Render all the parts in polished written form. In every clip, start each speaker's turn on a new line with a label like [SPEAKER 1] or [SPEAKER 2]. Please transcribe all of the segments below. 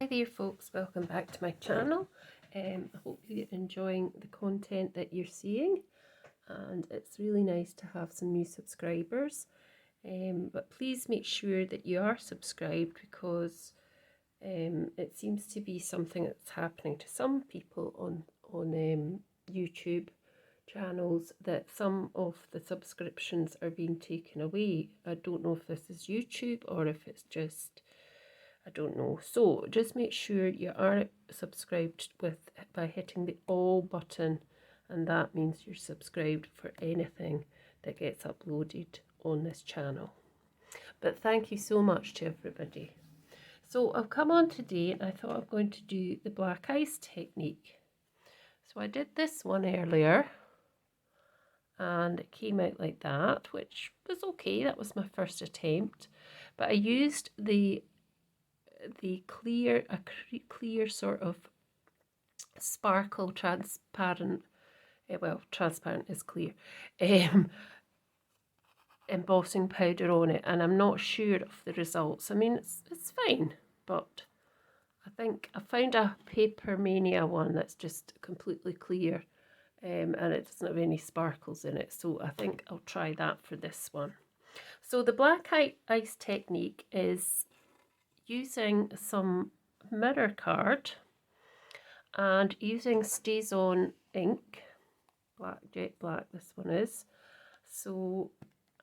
[SPEAKER 1] Hi there folks, welcome back to my channel. I hope you're enjoying the content that you're seeing, and it's really nice to have some new subscribers. But please make sure that you are subscribed, because it seems to be something that's happening to some people on YouTube channels, that some of the subscriptions are being taken away. I don't know if this is YouTube or if it's just, I don't know. So just make sure you are subscribed by hitting the all button, and that means you're subscribed for anything that gets uploaded on this channel. But thank you so much to everybody. So I've come on today and I thought I'm going to do the black ice technique. So I did this one earlier and it came out like that, which was okay. That was my first attempt, but I used the clear sort of sparkle transparent, well, transparent is clear, embossing powder on it, and I'm not sure of the results. I mean, it's fine, but I think I found a Papermania one that's just completely clear, and it doesn't have any sparkles in it, so I think I'll try that for this one. So the black ice technique is using some mirror card and using Stazon ink, jet black this one is. So,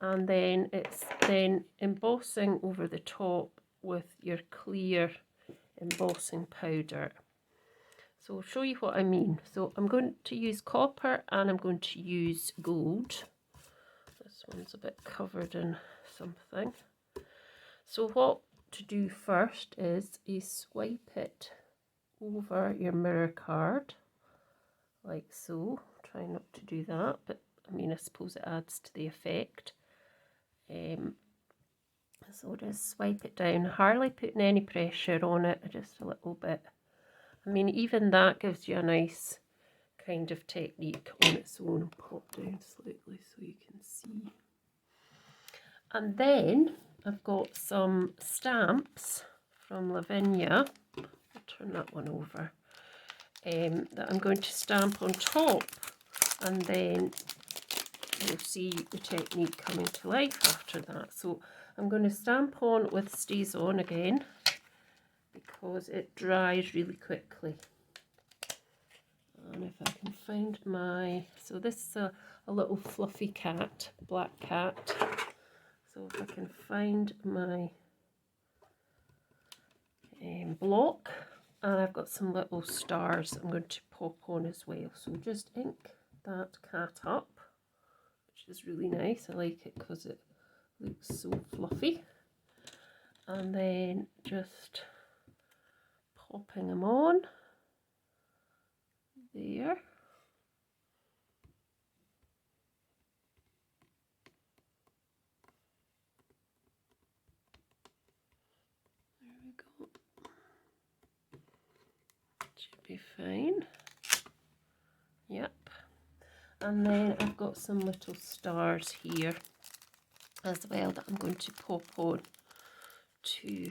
[SPEAKER 1] and then it's then embossing over the top with your clear embossing powder. So I'll show you what I mean. So I'm going to use copper and I'm going to use gold. This one's a bit covered in something. So what to do first is you swipe it over your mirror card like so. Try not to do that, but I mean, I suppose it adds to the effect. So just swipe it down, hardly putting any pressure on it, just a little bit. I mean, even that gives you a nice kind of technique on its own. Pop down slightly so you can see. And then I've got some stamps from Lavinia. I'll turn that one over. That I'm going to stamp on top, and then you'll see the technique coming to life after that. So I'm going to stamp on with Stazon again, because it dries really quickly. And if I can find my, so this is a little fluffy cat, black cat. So if I can find my block, and I've got some little stars I'm going to pop on as well. So just ink that cat up, which is really nice. I like it because it looks so fluffy. And then just popping them on there. There we go. Should be fine. Yep. And then I've got some little stars here as well that I'm going to pop on to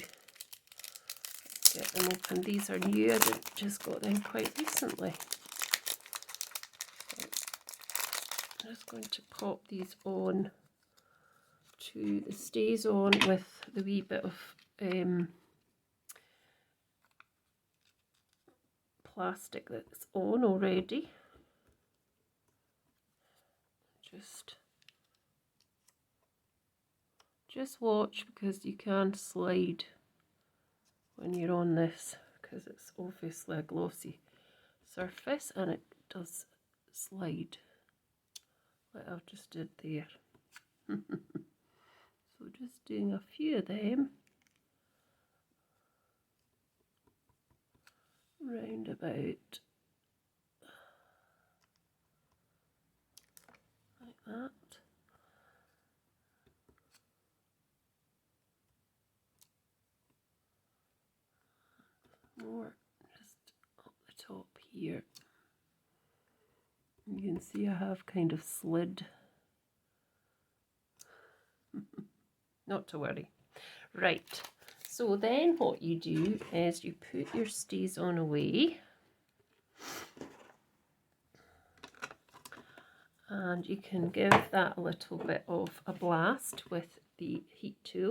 [SPEAKER 1] get them open. These are new, I just got them quite recently. I'm just going to pop these on to the Stazon with the wee bit of plastic that's on already. Just watch, because you can slide when you're on this, because it's obviously a glossy surface and it does slide like I've just did there. So just doing a few of them round about like that. More just up the top here. You can see I have kind of slid. Not to worry. Right, So then what you do is you put your Stazon away, and you can give that a little bit of a blast with the heat tool.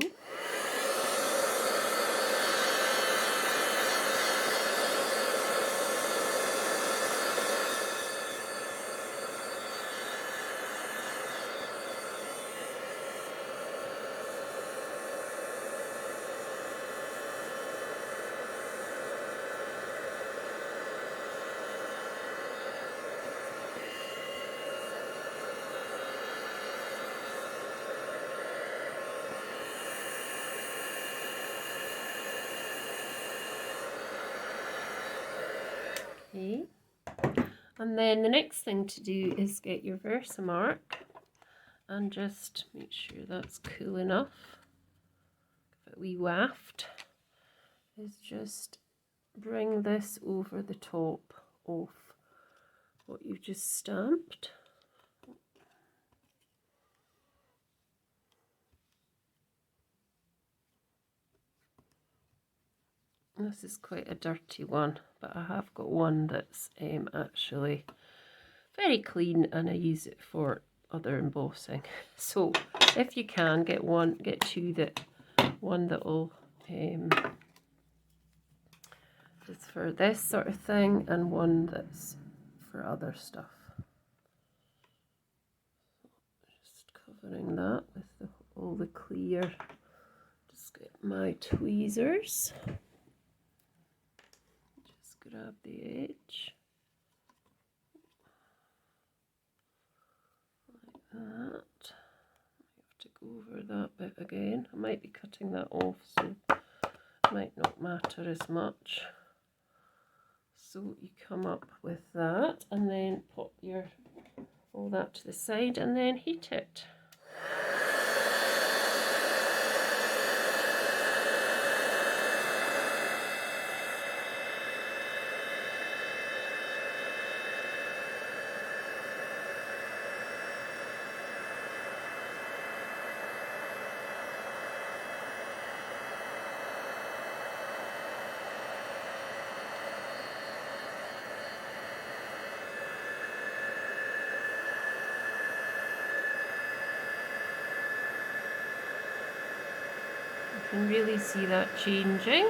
[SPEAKER 1] Okay. And then the next thing to do is get your Versamark and just make sure that's cool enough. Give it a wee waft. Is just bring this over the top of what you've just stamped. This is quite a dirty one, but I have got one that's actually very clean, and I use it for other embossing. So if you can get two one that'll is for this sort of thing, and one that's for other stuff. Just covering that with all the clear. Just get my tweezers. Just grab the edge. That. I have to go over that bit again. I might be cutting that off, so it might not matter as much. So you come up with that, and then pop all that to the side, and then heat it. You can really see that changing.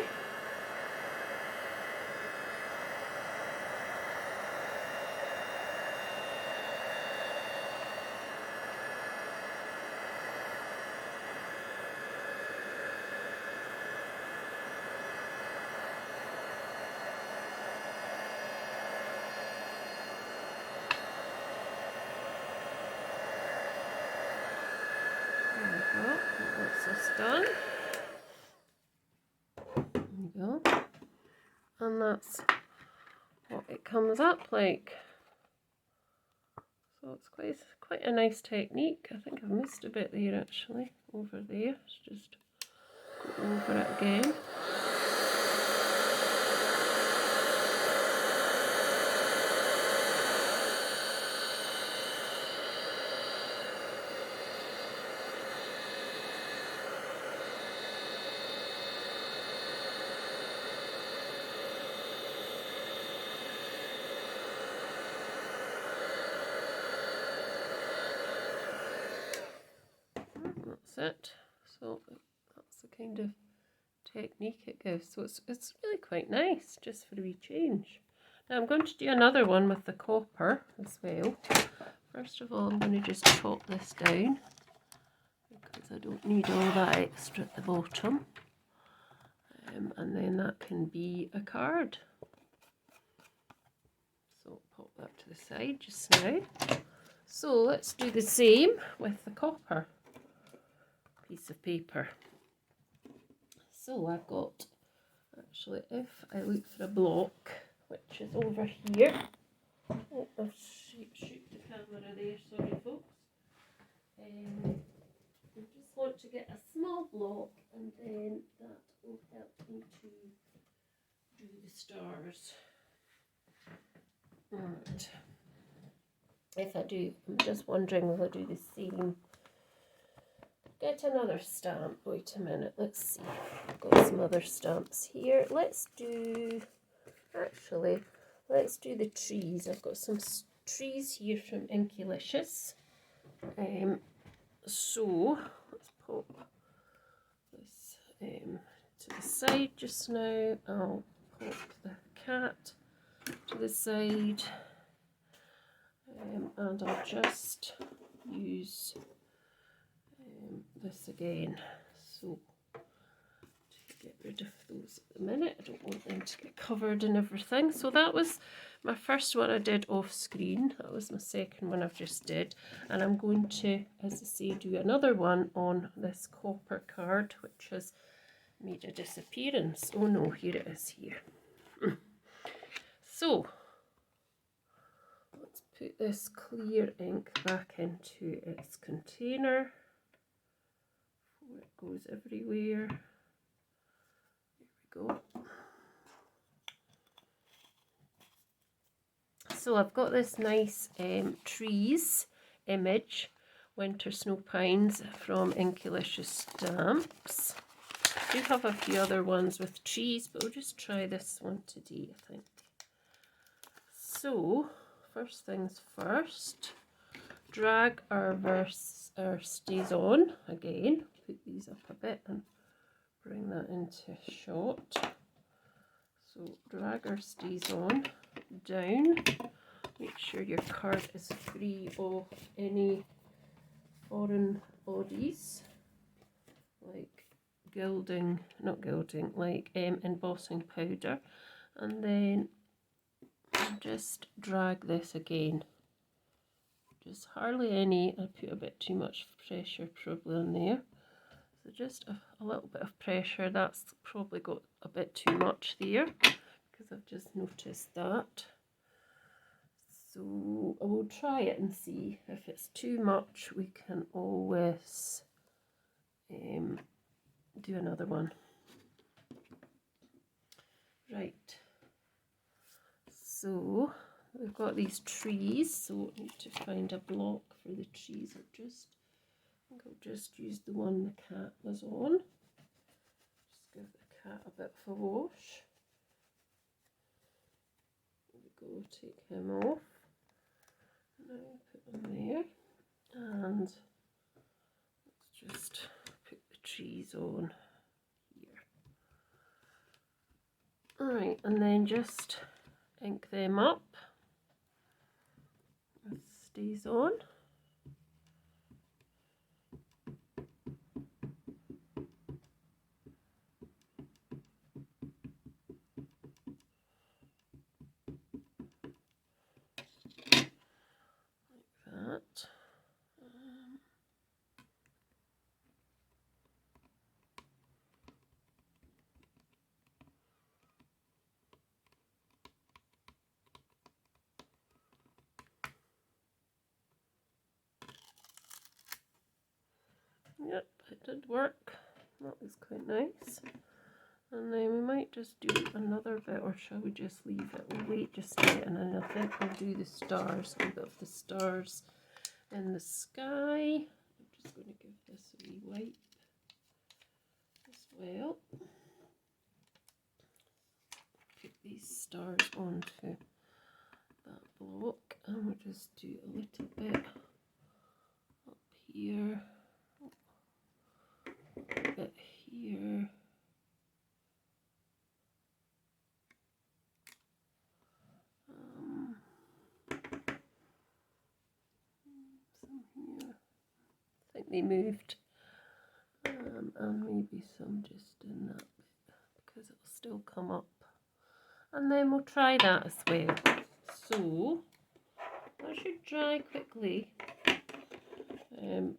[SPEAKER 1] There we go, that's this done. Go. And that's what it comes up like. So it's quite a nice technique. I think I've missed a bit there actually, over there. Let's just go over it again. That's it. So that's the kind of technique it gives. So it's really quite nice, just for a wee change. Now I'm going to do another one with the copper as well. First of all, I'm going to just chop this down because I don't need all that extra at the bottom. And then that can be a card. So pop that to the side just now. So let's do the same with the copper piece of paper. So I've got, actually, if I look for a block, which is over here. Oh, I've shoot the camera there, sorry folks. I just want to get a small block, and then that will help me to do the stars. Right. If I do, I'm just wondering, will I do the same get another stamp. Wait a minute, let's see. I've got some other stamps here. Let's do, actually, let's do the trees. I've got some trees here from Inkylicous. So, let's pop this to the side just now. I'll pop the cat to the side. And I'll just use this again. So, to get rid of those at the minute, I don't want them to get covered and everything. So that was my first one I did off screen. That was my second one I've just did. And I'm going to, as I say, do another one on this copper card, which has made a disappearance. Oh no, here it is here. So, let's put this clear ink back into its container before it goes everywhere. There we go. So I've got this nice trees image, Winter Snow Pines from Inkylicous Stamps. I do have a few other ones with trees, but we'll just try this one today, I think. So, first things first, drag our Stazon again, put these up a bit and bring that into shot. So drag our Stazon down, make sure your card is free of any foreign bodies like gilding, not gilding, like embossing powder, and then just drag this again. Just hardly any, I put a bit too much pressure probably on there. So just a little bit of pressure, that's probably got a bit too much there because I've just noticed that. So I will try it and see. If it's too much, we can always do another one. Right. So we've got these trees, so I need to find a block for the trees. I think I'll just use the one the cat was on. Just give the cat a bit of a wash. There we go, take him off. Now put him there. And let's just put the trees on here. Alright, and then just ink them up with Stazon. Like that. Yep, it did work. That was quite nice. And then we might just do another bit, or shall we just leave it? We'll wait just a bit, and then I think we'll do the stars, a bit of the stars in the sky. I'm just going to give this a wee wipe as well. Put these stars onto that block, and we'll just do a little bit up here. A bit here, some here. I think they moved, and maybe some just in that bit because it'll still come up. And then we'll try that as well. So that should dry quickly,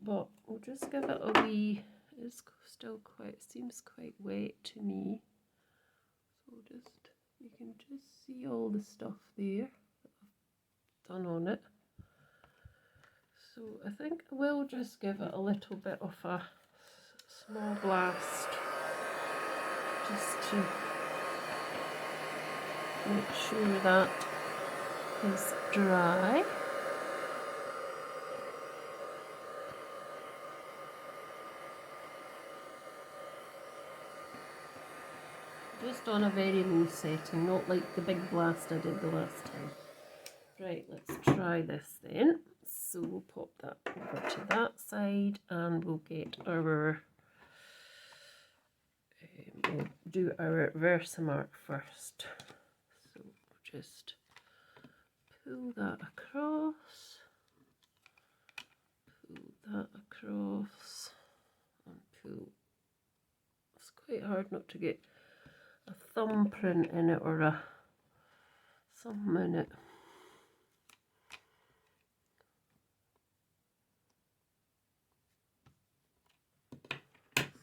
[SPEAKER 1] but we'll just give it a wee. It's still quite, seems quite wet to me, so just, you can just see all the stuff there that I've done on it. So I think I will just give it a little bit of a small blast just to make sure that is dry. just on a very low setting, not like the big blast I did the last time. Right, let's try this then. So we'll pop that over to that side and we'll get our, we'll do our Versamark first. So we'll just pull that across, and pull. It's quite hard not to get a thumbprint in it or a something in it.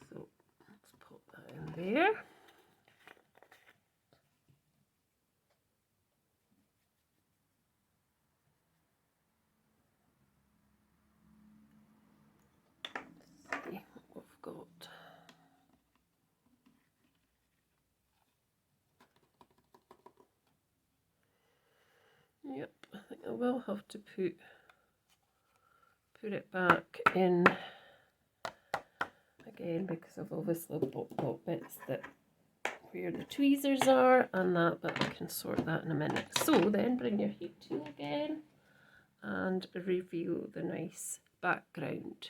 [SPEAKER 1] So let's pop that in there. See what we've got. Yep, I think I will have to put it back in again because I've obviously got bits that where the tweezers are and that, but I can sort that in a minute. So then bring your heat tool again and reveal the nice background.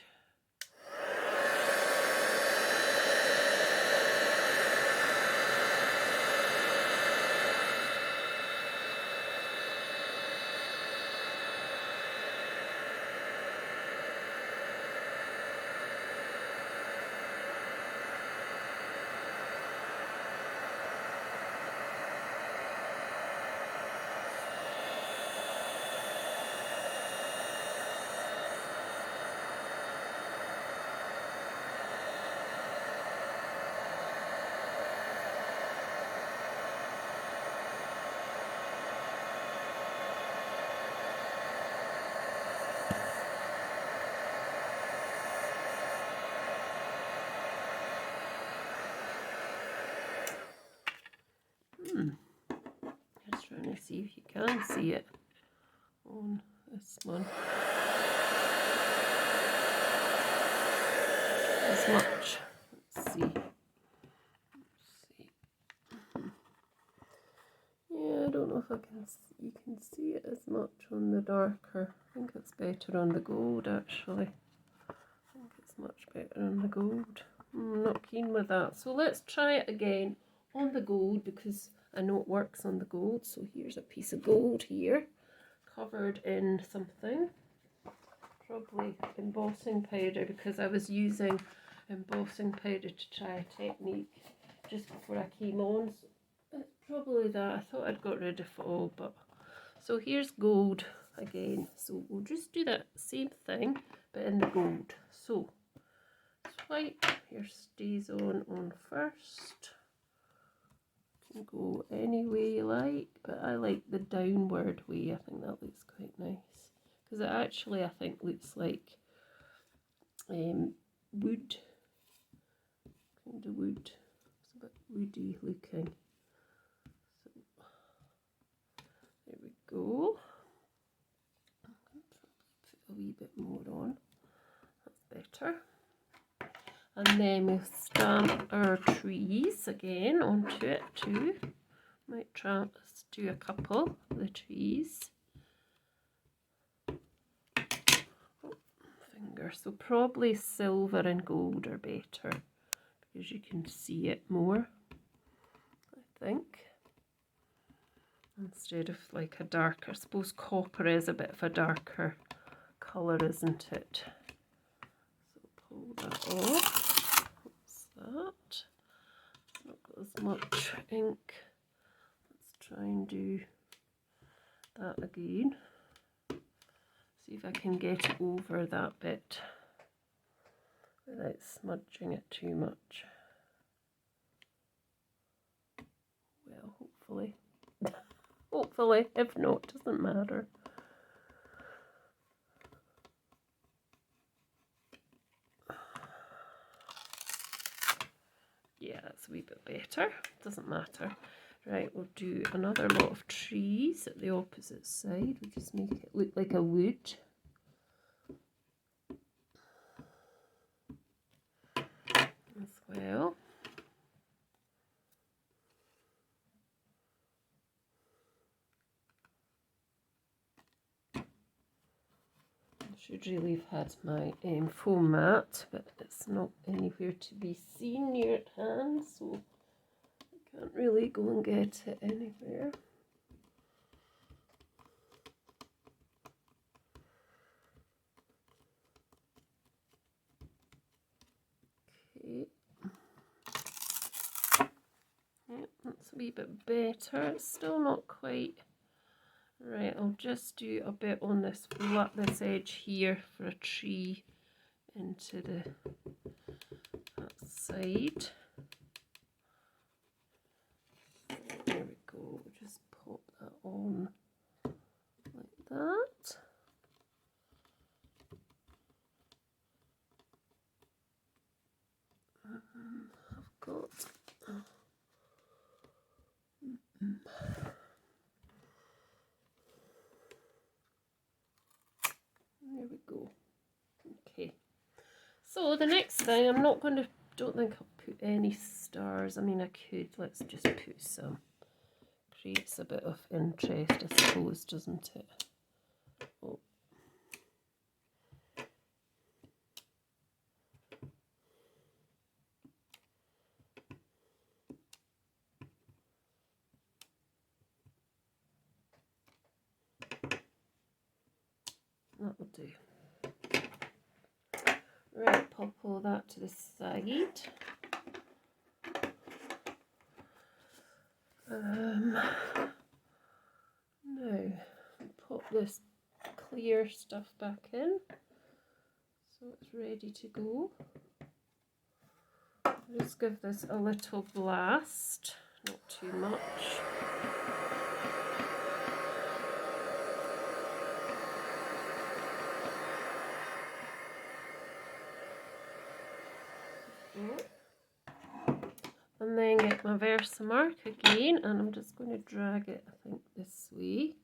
[SPEAKER 1] Just trying to see if you can see it on this one. As much. Let's see. Yeah, I don't know if I can. You can see it as much on the darker. I think it's better on the gold actually. I think it's much better on the gold. I'm not keen with that. So let's try it again on the gold because I know it works on the gold. So here's a piece of gold here, covered in something, probably embossing powder, because I was using embossing powder to try a technique just before I came on. So it's probably that. I thought I'd got rid of it all, but so here's gold again. So we'll just do that same thing, but in the gold. So swipe your Stazon on first. You can go any way you like, but I like the downward way. I think that looks quite nice because it actually I think looks like wood, kind of wood. It's a bit woody looking. So there we go. I'm going to put a wee bit more on. That's better. And then we'll stamp our trees again onto it too. Might try let's do a couple of the trees. Oh, finger. So probably silver and gold are better because you can see it more, I think. Instead of like a darker, I suppose copper is a bit of a darker colour, isn't it? So pull that off. That. Not got as much ink. Let's try and do that again. See if I can get over that bit without smudging it too much. Well, hopefully. Hopefully, if not, doesn't matter. Yeah, that's a wee bit better. Doesn't matter. Right, we'll do another lot of trees at the opposite side. We'll just make it look like a wood. As well. Should really have had my foam mat, but it's not anywhere to be seen near at hand, so I can't really go and get it anywhere. Okay. Yep, that's a wee bit better. It's still not quite right. I'll just do a bit on this edge here for a tree into that side. There we go. We'll just pop that on like that. I've got there we go. Okay. So the next thing, don't think I'll put any stars. I mean, I could. Let's just put some. Creates a bit of interest, I suppose, doesn't it? Oh. That'll do. Right, pop all that to the side. Now, pop this clear stuff back in, so it's ready to go. Just give this a little blast, not too much. And then get my Versamark again, and I'm just going to drag it, I think, this way.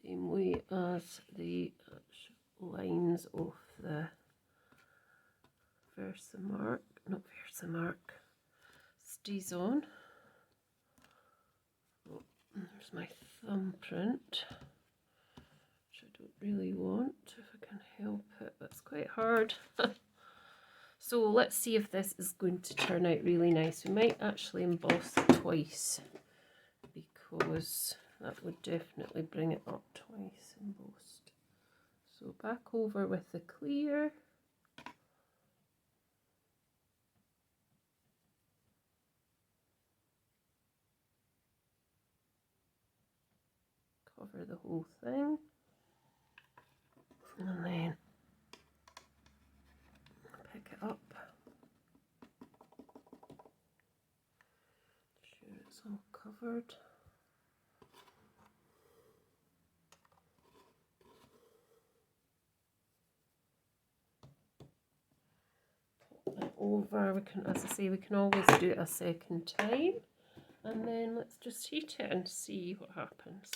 [SPEAKER 1] Same way as the lines of the Versamark Stazon. Oh, there's my thumbprint, which I don't really want, if I can help it. That's quite hard. So let's see if this is going to turn out really nice. We might actually emboss it twice, because that would definitely bring it up twice embossed. So back over with the clear. Cover the whole thing. And then pick it up. Sure it's all covered. Pop that over. We can, as I say, we can always do it a second time. And then let's just heat it and see what happens.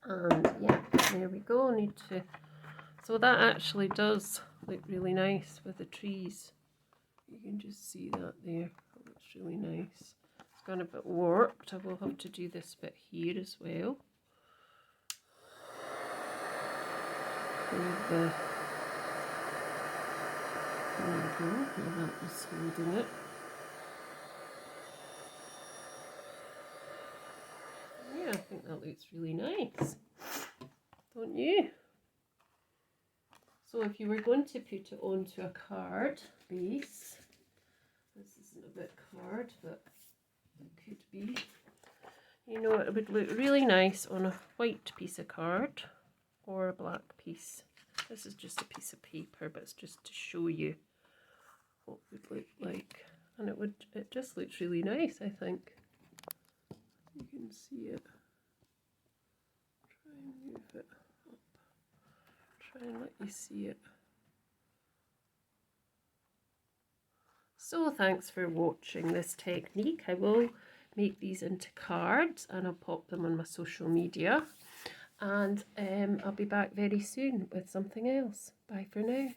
[SPEAKER 1] And yeah, there we go. So that actually does look really nice with the trees. You can just see that there. That looks really nice. It's gone a bit warped. I will have to do this bit here as well. There we go, and that was holding it. Yeah, I think that looks really nice, don't you? So if you were going to put it onto a card base, this isn't a bit card, but it could be, you know, it would look really nice on a white piece of card or a black piece. This is just a piece of paper, but it's just to show you what it would look like. And it just looks really nice, I think. You can see it. Try and move it up. Try and let you see it. So thanks for watching this technique. I will make these into cards and I'll pop them on my social media. And I'll be back very soon with something else. Bye for now.